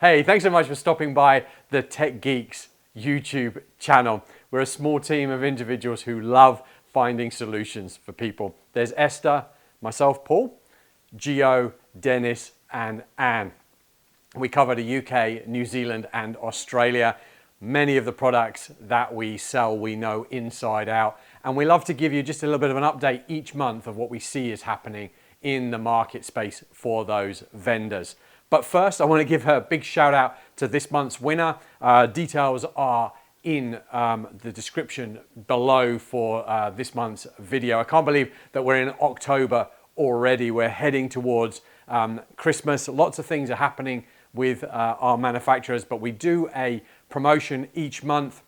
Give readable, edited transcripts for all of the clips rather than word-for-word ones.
Hey, thanks so much for stopping by the Tech Geeks YouTube channel. We're a small team of individuals who love finding solutions for people. There's Esther, myself, Paul, Gio, Dennis, and Anne. We cover the UK, New Zealand, and Australia. Many of the products that we sell, we know inside out. And we love to give you just a little bit of an update each month of what we see is happening in the market space for those vendors. But first, I want to give a big shout out to this month's winner. Details are in the description below for this month's video. I can't believe that we're in October already. We're heading towards Christmas. Lots of things are happening with our manufacturers, but we do a promotion each month.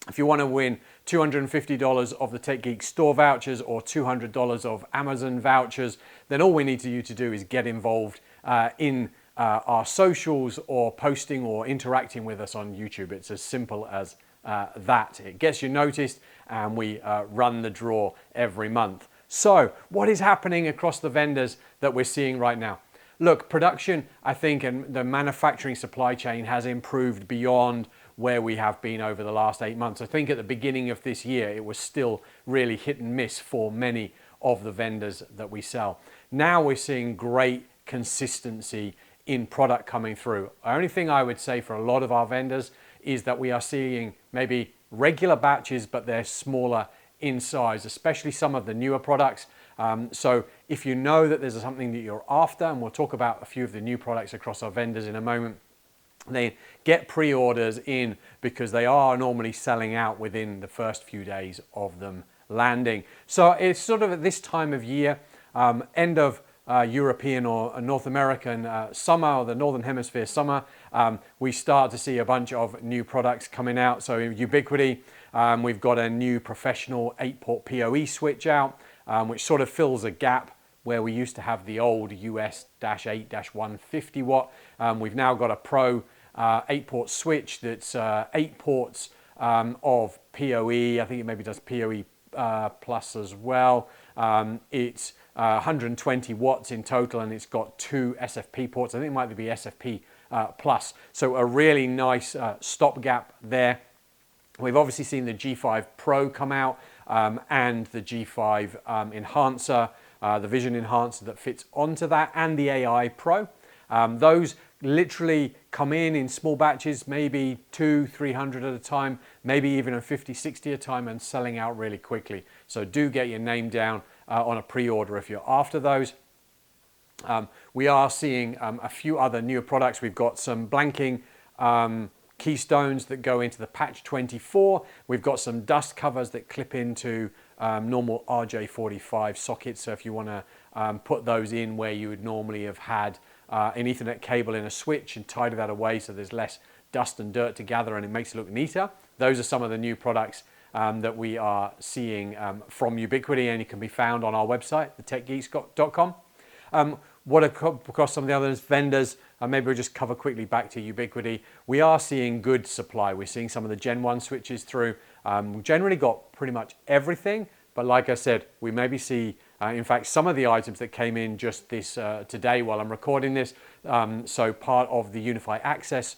If you want to win $250 of the Tech Geeks store vouchers or $200 of Amazon vouchers, then all we need you to do is get involved in our socials or posting or interacting with us on YouTube. It's as simple as that. It gets you noticed and we run the draw every month. So what is happening across the vendors that we're seeing right now? Look, production, I think, and the manufacturing supply chain has improved beyond where we have been over the last 8 months. I think at the beginning of this year, it was still really hit and miss for many of the vendors that we sell. Now we're seeing great consistency in product coming through. The only thing I would say for a lot of our vendors is that we are seeing maybe regular batches, but they're smaller in size, especially some of the newer products. So if you know that there's something that you're after, and we'll talk about a few of the new products across our vendors in a moment, then get pre-orders in because they are normally selling out within the first few days of them landing. So it's sort of at this time of year, end of European or North American summer, or the Northern Hemisphere summer, we start to see a bunch of new products coming out. So Ubiquiti, we've got a new professional 8-port PoE switch out, which sort of fills a gap where we used to have the old US-8-150 watt. We've now got a Pro 8-port switch that's 8 ports of PoE. I think it maybe does PoE plus as well. It's 120 watts in total, and it's got 2 SFP ports. I think it might be SFP plus. So a really nice stopgap there. We've obviously seen the G5 Pro come out and the G5 enhancer, the vision enhancer that fits onto that, and the AI Pro. Those literally come in small batches, maybe 200-300 at a time, maybe even a 50-60 at a time, and selling out really quickly. So do get your name down on a pre-order if you're after those. We are seeing a few other newer products. We've got some blanking keystones that go into the patch 24. We've got some dust covers that clip into normal RJ45 sockets. So if you want to put those in where you would normally have had an Ethernet cable in a switch and tidy that away so there's less dust and dirt to gather and it makes it look neater. Those are some of the new products that we are seeing from Ubiquiti, and it can be found on our website, thetechgeeks.com. What across some of the other vendors, maybe we'll just cover quickly back to Ubiquiti. We are seeing good supply. We're seeing some of the Gen 1 switches through. We've generally got pretty much everything, but like I said, we maybe see, in fact, some of the items that came in just this today while I'm recording this. So part of the Unify Access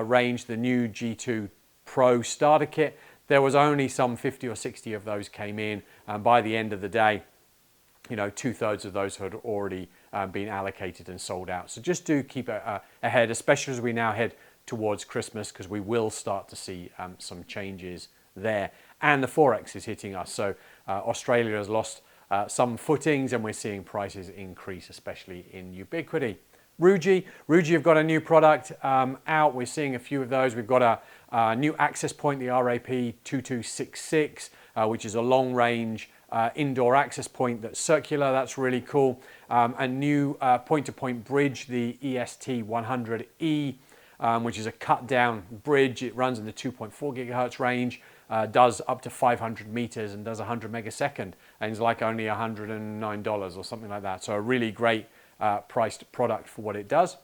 range, the new G2 Pro starter kit, there was only some 50 or 60 of those came in, and by the end of the day, 2/3 of those had already been allocated and sold out. So just do keep ahead, especially as we now head towards Christmas, because we will start to see some changes there. And the Forex is hitting us. So Australia has lost some footings, and we're seeing prices increase, especially in Ubiquiti. Ruijie have got a new product out. We're seeing a few of those. We've got a new access point, the RAP2266, which is a long-range indoor access point that's circular. That's really cool. A new point-to-point bridge, the EST100E, which is a cut-down bridge. It runs in the 2.4 gigahertz range, does up to 500 meters and does 100 megasecond, and is like only $109 or something like that. So a really great priced product for what it does.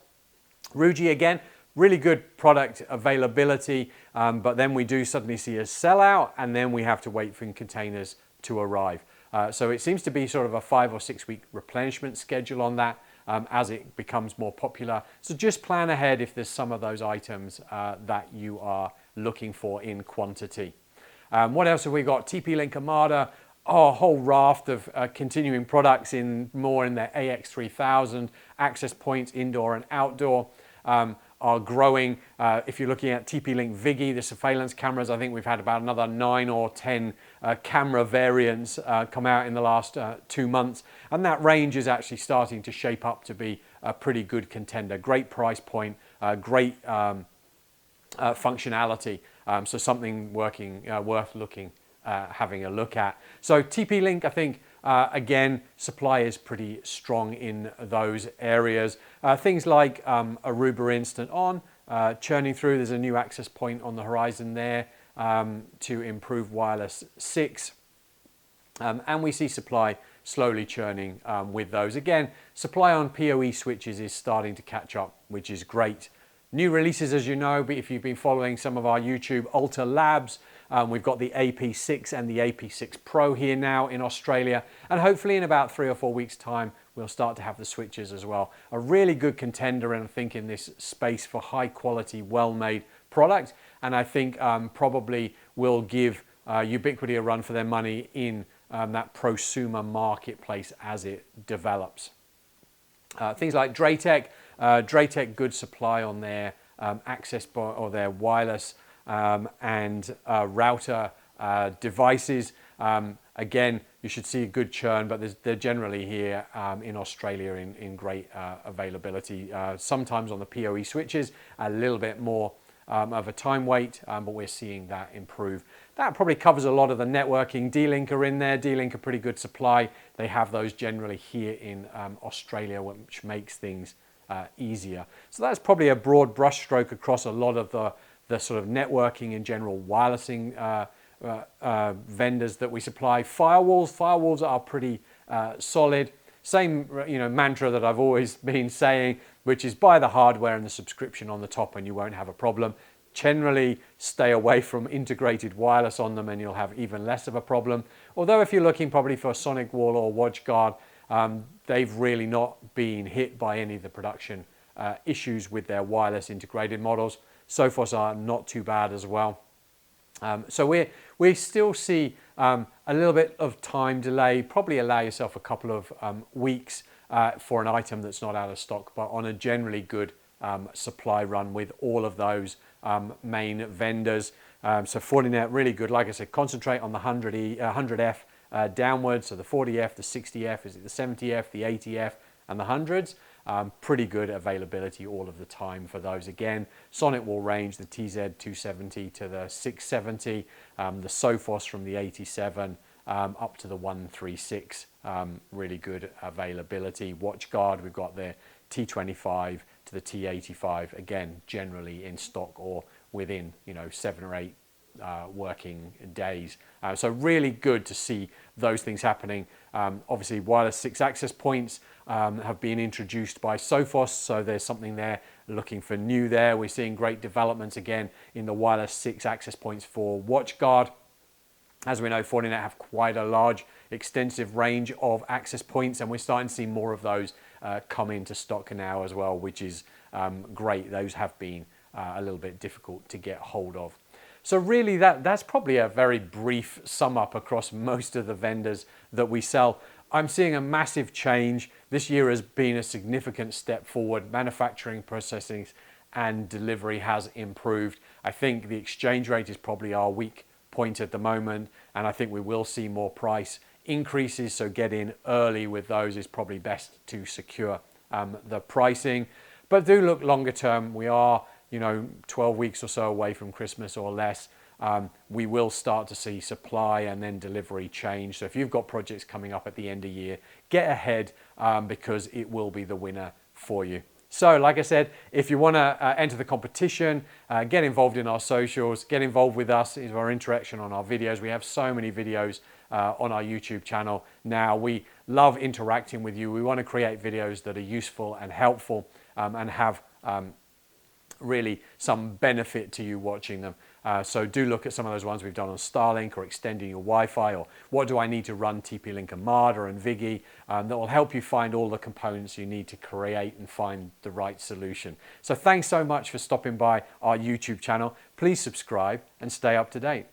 Ruijie, again, really good product availability, but then we do suddenly see a sellout, and then we have to wait for containers to arrive. So it seems to be sort of a 5 or 6 week replenishment schedule on that. as it becomes more popular. So just plan ahead if there's some of those items that you are looking for in quantity. What else have we got? TP-Link Armada, a whole raft of continuing products in their AX3000 access points, indoor and outdoor. Are growing. If you're looking at TP-Link Vicki, the surveillance cameras, I think we've had about another 9 or 10 camera variants come out in the last 2 months. And that range is actually starting to shape up to be a pretty good contender. Great price point, great functionality. So something worth looking, having a look at. So TP-Link, I think, again, supply is pretty strong in those areas. Things like Aruba Instant On, churning through. There's a new access point on the horizon there to improve wireless 6. And we see supply slowly churning with those. Again, supply on PoE switches is starting to catch up, which is great. New releases, as you know, but if you've been following some of our YouTube, Alta Labs, we've got the AP6 and the AP6 Pro here now in Australia, and hopefully in about 3 or 4 weeks' time we'll start to have the switches as well. A really good contender, and I think in this space for high quality, well-made product, and I think probably will give Ubiquiti a run for their money in that prosumer marketplace as it develops. Things like Draytech, good supply on their access or their wireless and router devices. Again, you should see a good churn, but they're generally here in Australia in great availability. Sometimes on the PoE switches, a little bit more of a time wait, but we're seeing that improve. That probably covers a lot of the networking. D-Link are in there. D-Link are pretty good supply. They have those generally here in Australia, which makes things easier. So that's probably a broad brushstroke across a lot of the sort of networking in general, wirelessing vendors that we supply. Firewalls are pretty solid. Same mantra that I've always been saying, which is buy the hardware and the subscription on the top and you won't have a problem. Generally stay away from integrated wireless on them and you'll have even less of a problem. Although if you're looking probably for SonicWall or WatchGuard, they've really not been hit by any of the production issues with their wireless integrated models. Sophos are not too bad as well. So we still see a little bit of time delay. Probably allow yourself a couple of weeks for an item that's not out of stock, but on a generally good supply run with all of those main vendors. So Fortinet, really good. Like I said, concentrate on the 100F downwards. So the 40F, the 60F, is it the 70F, the 80F, and the 100s. Pretty good availability all of the time for those. Again, SonicWall range, the TZ270 to the 670, the Sophos from the 87 up to the 136. Really good availability. WatchGuard, we've got the T25 to the T85. Again, generally in stock or within 7 or 8 working days. So really good to see those things happening. Obviously, wireless 6 access points have been introduced by Sophos, so there's something there looking for new there. We're seeing great developments again in the wireless 6 access points for WatchGuard. As we know, Fortinet have quite a large, extensive range of access points, and we're starting to see more of those come into stock now as well, which is great. Those have been a little bit difficult to get hold of. So really that's probably a very brief sum up across most of the vendors that we sell. I'm seeing a massive change. This year has been a significant step forward. Manufacturing, processing, and delivery has improved. I think the exchange rate is probably our weak point at the moment, and I think we will see more price increases, so get in early with those is probably best to secure the pricing. But do look longer term. We are 12 weeks or so away from Christmas or less. We will start to see supply and then delivery change. So if you've got projects coming up at the end of the year, get ahead because it will be the winner for you. So like I said, if you want to enter the competition, get involved in our socials, get involved with us in our interaction on our videos. We have so many videos on our YouTube channel now. We love interacting with you. We want to create videos that are useful and helpful and have really some benefit to you watching them. So do look at some of those ones we've done on Starlink or extending your Wi-Fi, or what do I need to run TP-Link and MARDA and Vicki. That will help you find all the components you need to create and find the right solution. So thanks so much for stopping by our YouTube channel. Please subscribe and stay up to date.